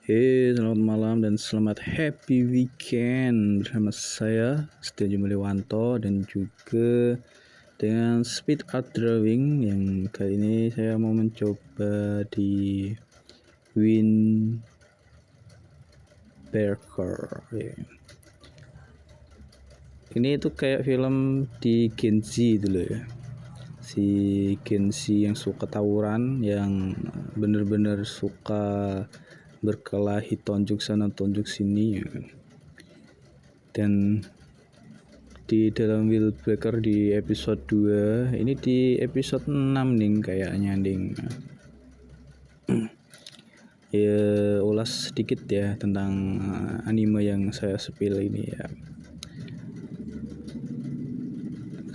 Selamat malam dan selamat happy weekend bersama saya Setia Jumaliwanto dan juga dengan Speed Art Drawing yang kali ini saya mau mencoba di Windbreaker ya. Ini tuh kayak film di Genzi dulu ya, si Genzi yang suka tawuran, yang bener-bener suka berkelahi tonjok sana tonjok sini ya. Dan di dalam Windbreaker di episode 2 ini di episode 6 nih kayaknya ding. Ya ulas sedikit ya tentang anime yang saya spill ini ya.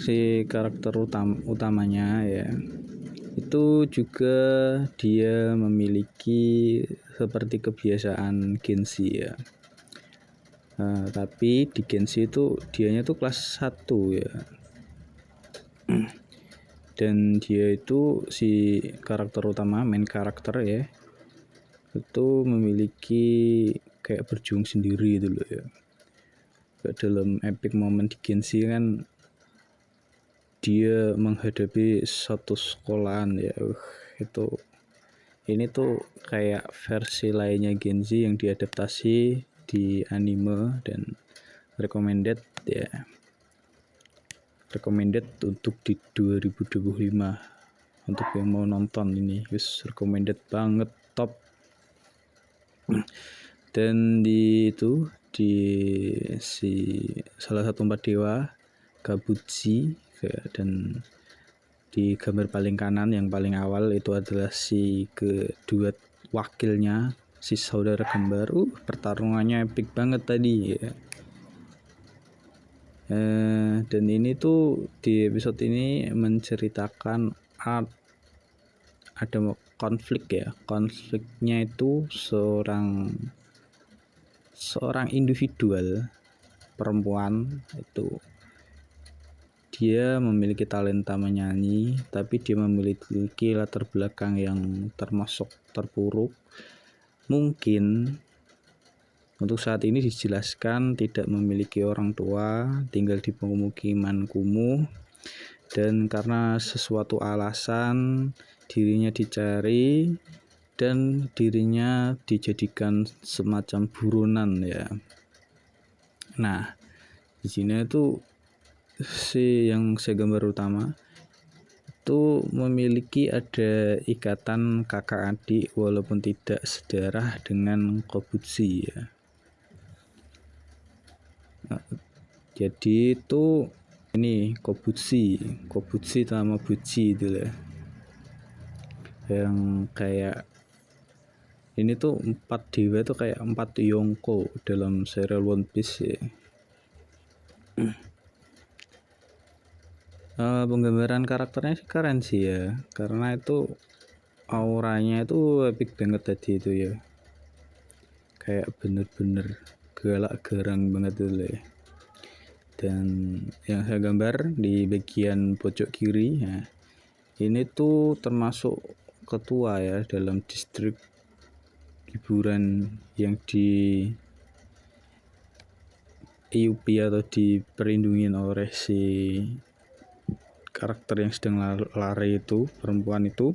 Si karakter utamanya ya itu juga dia memiliki seperti kebiasaan Genshi ya. Tapi di Genshi itu dianya tuh kelas 1 ya. Dan dia itu si karakter utama, main karakter ya, itu memiliki kayak berjuang sendiri dulu ya. Dalam epic moment di Genshi kan dia menghadapi satu sekolahan ya. Itu ini tuh kayak versi lainnya Genshi yang diadaptasi di anime dan recommended ya. Recommended untuk di 2025 untuk yang mau nonton ini, wis recommended banget, top. Dan di si salah satu 4 dewa Kabuchi dan di gambar paling kanan yang paling awal itu adalah si kedua wakilnya, si saudara kembar. Pertarungannya epic banget tadi ya. Dan ini tuh di episode ini menceritakan ada konflik ya. Konfliknya itu seorang individual perempuan itu dia memiliki talenta menyanyi, tapi dia memiliki latar belakang yang termasuk terpuruk. Mungkin untuk saat ini dijelaskan tidak memiliki orang tua, tinggal di pemukiman kumuh, dan karena sesuatu alasan dirinya dicari dan dirinya dijadikan semacam buronan ya. Nah, di sini itu si yang saya gambar utama itu memiliki ada ikatan kakak adik walaupun tidak sedarah dengan Kabuchi ya. Jadi itu ini Kabuchi sama Buchi itu lah, yang kayak ini tuh 4 dewa itu kayak 4 Yonko dalam serial One Piece ya. Penggambaran karakternya sih keren sih ya, karena itu auranya itu epic banget tadi itu ya, kayak bener-bener galak garang banget itu ya. Dan yang saya gambar di bagian pojok kiri ya, ini tuh termasuk ketua ya dalam distrik hiburan yang di IUP atau diperlindungi oleh si karakter yang sedang lari itu, perempuan itu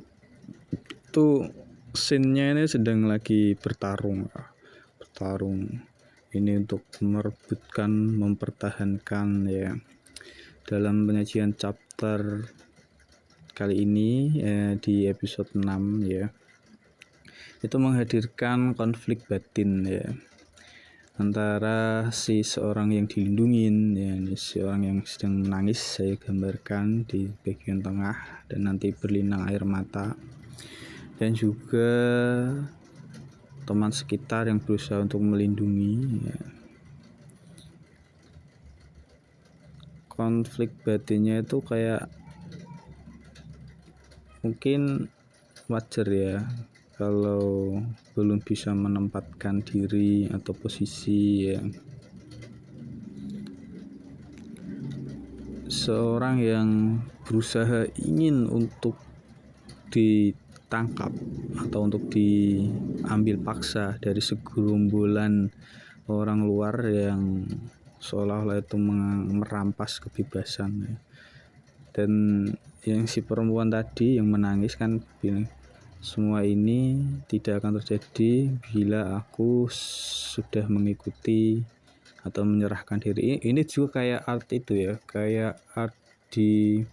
scene-nya ini sedang lagi bertarung ini untuk mempertahankan ya. Dalam penyajian chapter kali ini di episode 6 ya, itu menghadirkan konflik batin ya antara si seorang yang dilindungin ya, seorang yang sedang menangis saya gambarkan di bagian tengah dan nanti berlinang air mata, dan juga teman sekitar yang berusaha untuk melindungi ya. Konflik batinnya itu kayak mungkin wajar ya kalau belum bisa menempatkan diri atau posisi ya. Seorang yang berusaha ingin untuk ditangkap atau untuk diambil paksa dari segerombolan orang luar yang seolah-olah itu merampas kebebasan ya. Dan yang si perempuan tadi yang menangis kan bilang, semua ini tidak akan terjadi bila aku sudah mengikuti atau menyerahkan diri. Ini juga kayak art itu ya, kayak art di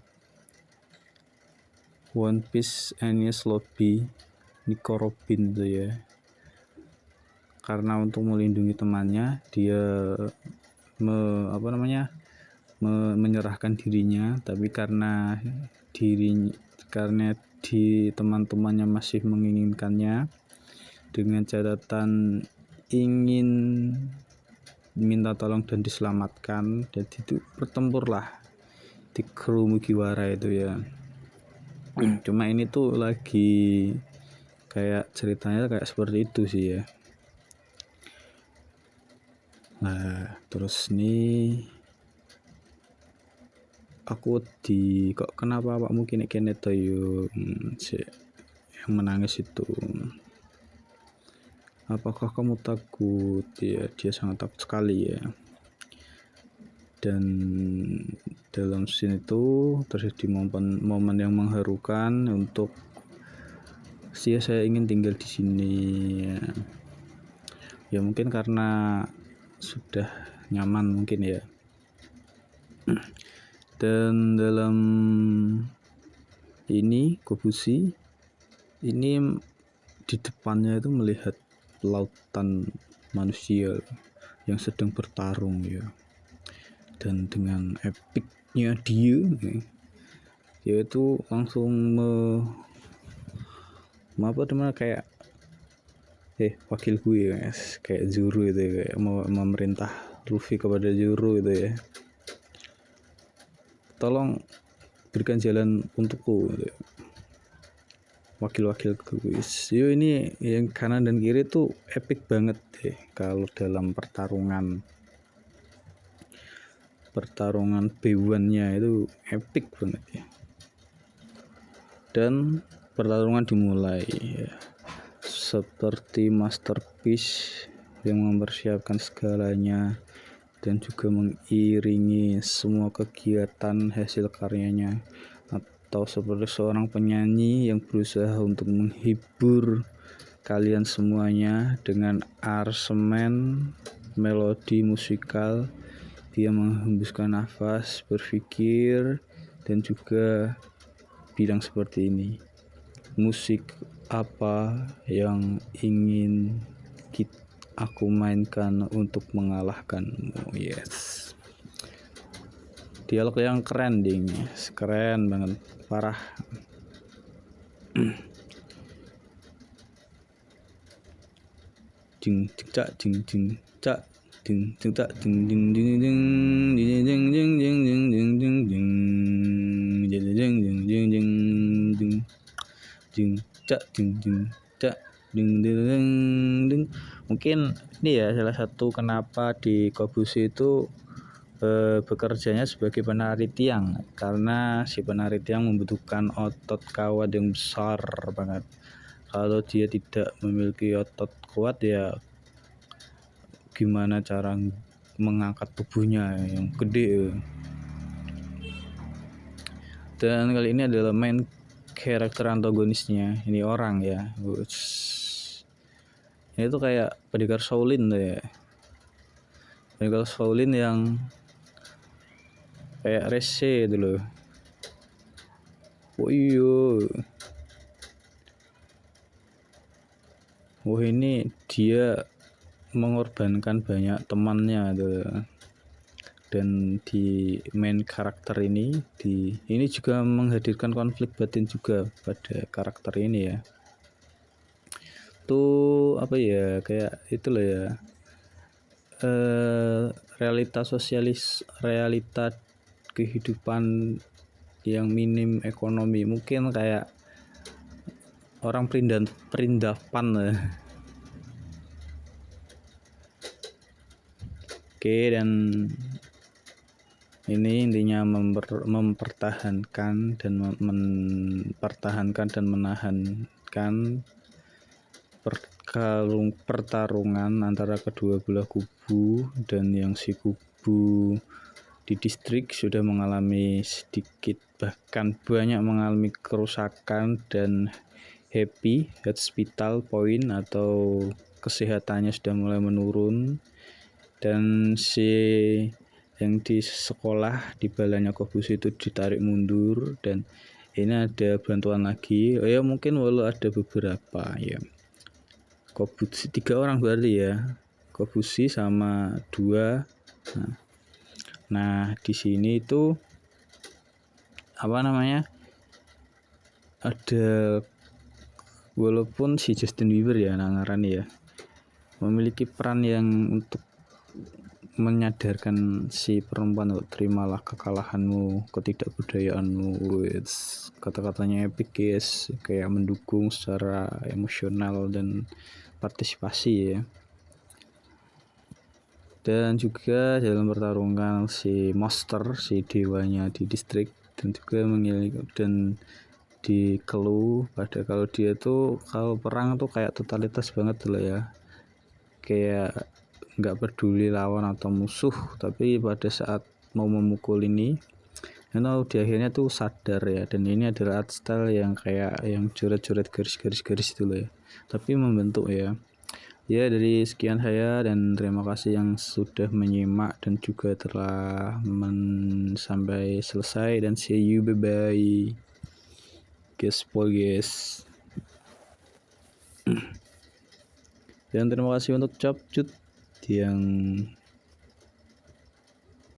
One Piece Enies Lobby Nico Robin tuh ya. Karena untuk melindungi temannya dia menyerahkan dirinya, tapi karena di teman-temannya masih menginginkannya dengan catatan ingin minta tolong dan diselamatkan, dan itu bertempurlah di kru Mugiwara itu ya. Cuma ini tuh lagi kayak ceritanya kayak seperti itu sih ya. Nah terus nih aku kok kenapa awakmu kene to yo si yang menangis itu, apakah kamu takut? Ya dia sangat takut sekali ya. Dan dalam scene itu terjadi momen yang mengharukan untuk saya ingin tinggal di sini ya. Ya mungkin karena sudah nyaman mungkin ya. Dan dalam ini Kobushi ini di depannya itu melihat lautan manusia yang sedang bertarung ya. Dan dengan epicnya dia itu langsung kayak wakil gue ya, kayak Zoro itu ya, kayak mau memerintah Luffy kepada Zoro itu ya, tolong berikan jalan untukku gitu. Wakil-wakil gue yo, ini yang kanan dan kiri tuh epic banget deh kalau dalam pertarungan B1-nya itu epic banget ya. Dan pertarungan dimulai ya, seperti masterpiece yang mempersiapkan segalanya dan juga mengiringi semua kegiatan hasil karyanya, atau seperti seorang penyanyi yang berusaha untuk menghibur kalian semuanya dengan aransemen melodi musikal. Dia menghembuskan nafas, berpikir, dan juga bilang seperti ini, musik apa yang ingin aku mainkan untuk mengalahkanmu. Yes, dialog yang keren ding, keren banget, parah. Jing cak jing jing cak jing jing cak jing jing jing jing jing jing jing jing jing jing jing jing jing jing jing jing jing jing jing cak jing jing cak ding ding ding. Mungkin ini ya salah satu kenapa di Kobushi itu bekerjanya sebagai penari tiang, karena si penari tiang membutuhkan otot kawat yang besar banget. Kalau dia tidak memiliki otot kuat ya gimana cara mengangkat tubuhnya yang gede. Dan kali ini adalah main karakter antagonisnya, ini orang ya. Ini tuh kayak Pendekar Shaolin tuh ya. Pendekar Shaolin yang kayak rese itu loh. Oh iya. Ini dia mengorbankan banyak temannya tuh. Dan di main karakter ini juga menghadirkan konflik batin juga pada karakter ini ya. Tuh apa ya, kayak itu loh ya, realita kehidupan yang minim ekonomi, mungkin kayak orang perindapan lah. Oke, dan ini intinya mempertahankan dan menahan memperlihatkan pertarungan antara kedua belah kubu, dan yang si kubu di distrik sudah mengalami sedikit bahkan banyak mengalami kerusakan dan hospital point atau kesehatannya sudah mulai menurun, dan si yang di sekolah di balanya Kobus itu ditarik mundur, dan ini ada bantuan lagi. Ya mungkin walau ada beberapa ya. Kobusi 3 orang berarti ya. Kobusi sama 2. Nah, di sini itu ada, walaupun si Justin Bieber ya ngarani ya memiliki peran yang untuk menyadarkan si perempuan untuk terimalah kekalahanmu, ketidakberdayaanmu. Kata-katanya epic guys, kayak mendukung secara emosional dan partisipasi ya. Dan juga dalam pertarungan si monster, si dewanya di distrik, dan juga dan dikeluh pada kalau dia tuh kalau perang tuh kayak totalitas banget loh ya, kayak nggak peduli lawan atau musuh, tapi pada saat mau memukul ini di akhirnya tuh sadar ya. Dan ini adalah art style yang kayak yang coret-coret garis-garis itu loh ya, tapi membentuk ya. Dari sekian saya, dan terima kasih yang sudah menyimak dan juga telah sampai selesai, dan see you, bye bye guys. Dan terima kasih untuk Capcut yang